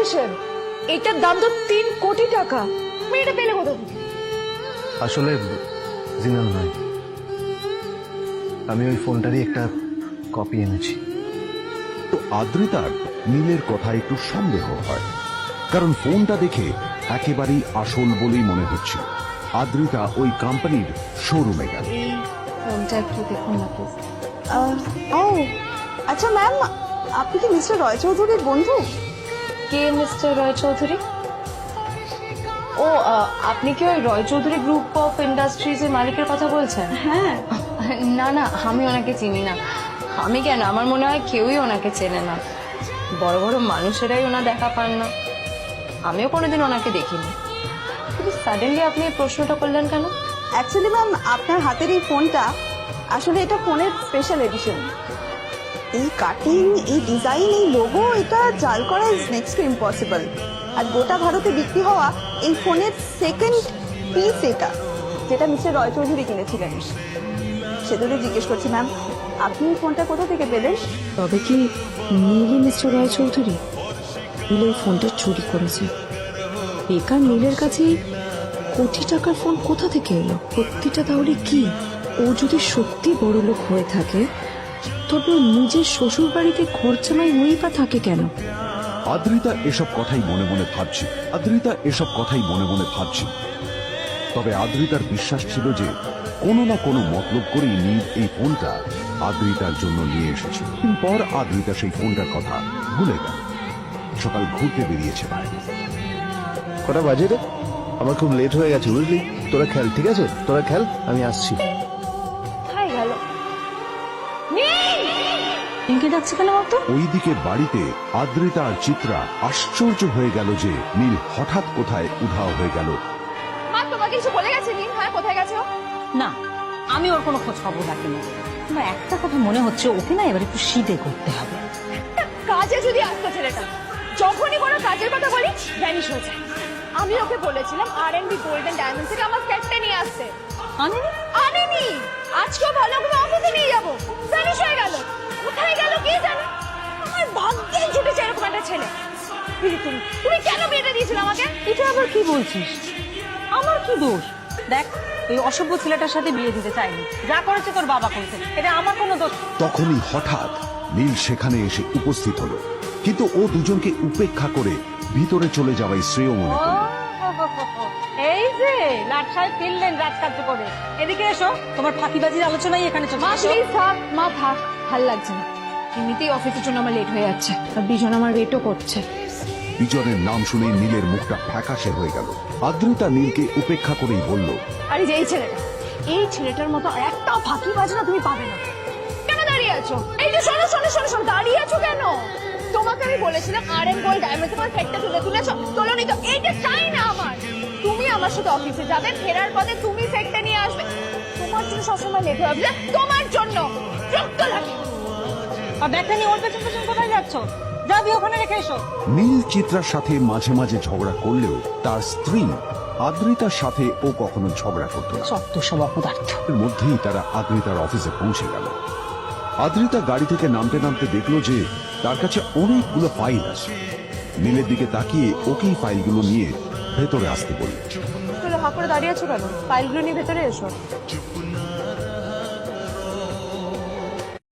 কিসের? এটার দাম তো 3 কোটি টাকা। তুমি এটা পেলে কোথা থেকে? আসলে জিনাল নয়, আমি ওই ফোনটারই একটা কপি এনেছি। তো আদ্রিতার নীলের কথা একটু সন্দেহ হয়, কারণ ফোনটা দেখে একেবারেই আসল বলেই মনে হচ্ছে। আদ্রিতা ওই কোম্পানির শোরুমে গেল। এই ফোনটা একটু দেখুন না প্লিজ। ও আচ্ছা ম্যাম, আপনি কি মিস্টার রয় চৌধুরীর বন্ধু? কে মিস্টার রয় চৌধুরী? ও আপনি কি ওই রয় চৌধুরী গ্রুপ অফ ইন্ডাস্ট্রিজ এর মালিকের কথা বলছেন? হ্যাঁ। না না, আমি ওনাকে চিনি না। আমি কেন, আমার মনে হয় কেউই ওনাকে চেনে না। বড় বড় মানুষেরাই ওনা দেখা পান না। আমিও কোনোদিন ওনাকে দেখিনি। কিন্তু সাডেনলি আপনি এই প্রশ্নটা করলেন কেন? অ্যাকচুয়ালি ম্যাম, আপনার হাতের এই ফোনটা আসলে এটা ফোনের স্পেশাল এডিশন। এই কাটিং, এই ডিজাইন, এই লোগো, এটা জাল করা ইজ নেক্সট টু ইম্পসিবল। আর গোটা ভারতে বিক্রি হওয়া এই ফোনের সেকেন্ড পিস এটা, যেটা মিস্টার রয় চৌধুরী কিনেছিলেন। সেজন্য জিজ্ঞেস করছি ম্যাম, আপনি এই ফোনটা কোথা থেকে পেলেন? তবে কি নীলই মিস্টার রয় চৌধুরী? নীল এই ফোনটা চুরি করেছে। বেকার নীলের কাছে কোটি টাকার ফোন কোথা থেকে এলো? সত্যিটা তাহলে কি? ও যদি সত্যি বড় লোক হয়ে থাকে, তবে ও নিজের শ্বশুর বাড়িতে খরচামাই হয়েই বা থাকে কেন? আদ্রিতা এসব কথাই মনে মনে ভাবছি। তবে আদ্রিতার বিশ্বাস ছিল যে কোনো না কোনো মতলব করেই নীল এই ফোনটা আদ্রিতার জন্য নিয়ে এসেছে। পর আদ্রিতা সেই ফোনটার কথা ভুলে গেল। সকাল ঘুরতে বেরিয়েছে বাইরে। কটা বাজে রে? আমার খুব লেট হয়ে গেছে, বুঝলি? তোরা খেল, ঠিক আছে? তোরা খেল, আমি আসছি। হাই গেল। নীলকে ডাকছে কেন বলতো? ওইদিকে বাড়িতে আদ্রিতা আর চিত্রা আশ্চর্য হয়ে গেল যে নীল হঠাৎ কোথায় উধাও হয়ে গেল। মা তোমাকে কিছু বলে গেছে নীল? হ্যাঁ, কোথায় গেছে ও? না, আমি ওর কোনো খোঁজ খবর রাখিনি। আমার একটা কথা মনে হচ্ছে, ওকে না এবার একটু শীতে করতে হবে। কাজে যদি আসতো ছেলেটা, যখনই কোনো কাজের কথা বলি ভ্যানিশ হয়ে যায়। আমি ওকে বলেছিলাম আর&বি গোল্ড এন্ড ডায়মন্ড থেকে আমার সেটটা নিয়ে আসতে, আনেনি। আজকেও ভালো করে অফিসে নিয়ে যাবো, ভ্যানিশ হয়ে গেল। কোথায় গেল কে জানে? আমার ভাগ্যে জুটেছে এরকম একটা ছেলে। তুমি কেন বিয়েটা দিয়েছিলে আমাকে? এটা আবার কি বলছিস? আমার কি দোষ? দেখ, এই অসভ্য ছেলেটার সাথে বিয়ে দিতে চাইনি। যা করেছে তোর বাবা করেছে, এটা আমার কোনো দোষ। তখনই হঠাৎ নীল সেখানে এসে উপস্থিত হলো, কিন্তু ও দুজনকে উপেক্ষা করে ভিতরে চলে যাওয়াই শ্রেয় মনে করল। এই যে লাট সাহেব ফিরলেন রাজকার্য করে, এদিকে এসো। তোমার ফাঁকিবাজির আলোচনাই এখানে চলছে। মা প্লিজ থাক, মা থাক, ভাল লাগছে না। এমনিতেই অফিসের জন্য আমার লেট হয়ে যাচ্ছে, আর বিজন আমার ওয়েটও করছে। বিজনের নাম শুনে নীলের মুখটা ফ্যাকাশে হয়ে গেল। আদ্রিতা নীলকে উপেক্ষা করেই বলল, আর এই ছেলেটার মতো আর একটাও ফাঁকি বাজনা তুমি পাবে না। কেন দাঁড়িয়ে আছো? এই যে শোনো শোনো শোনো শোনো, দাঁড়িয়ে আছো কেন? তোমাকে আমি বলেছিলাম আর&বি গোল্ড ডায়মন্ড তোমার সেটটা তুলেছো, তোলোনি তো। এইটা চাই না আমার। তুমি আমার সাথে অফিসে যাবে, ফেরার পথে তুমি সেটটা নিয়ে আসবে। তোমার জন্য সবসময় লেট হয়ে যাবে, তোমার জন্য বিরক্ত লাগে। আর ব্যাগটা নিয়ে ওর পেছন পেছন কোথায় যাচ্ছ? যাবি ওখানে রেখে এসো। নীল চিত্রার সাথে মাঝে মাঝে ঝগড়া করলেও তার স্ত্রী আদ্রিতার সাথে ও কখনো ঝগড়া করত না। সত্য সব অপদার্থ। এর মধ্যেই তারা আদ্রিতার অফিসে পৌঁছে গেল। আদ্রিতা গাড়ি থেকে নামতে নামতে দেখলো যে তার কাছে অনেকগুলো ফাইল আছে। নীলের দিকে তাকিয়ে ওকেই ফাইলগুলো নিয়ে ভেতরে আসতে বলল। হাঁ করে দাঁড়িয়ে আছো কেন? ফাইলগুলো নিয়ে ভেতরে এসো।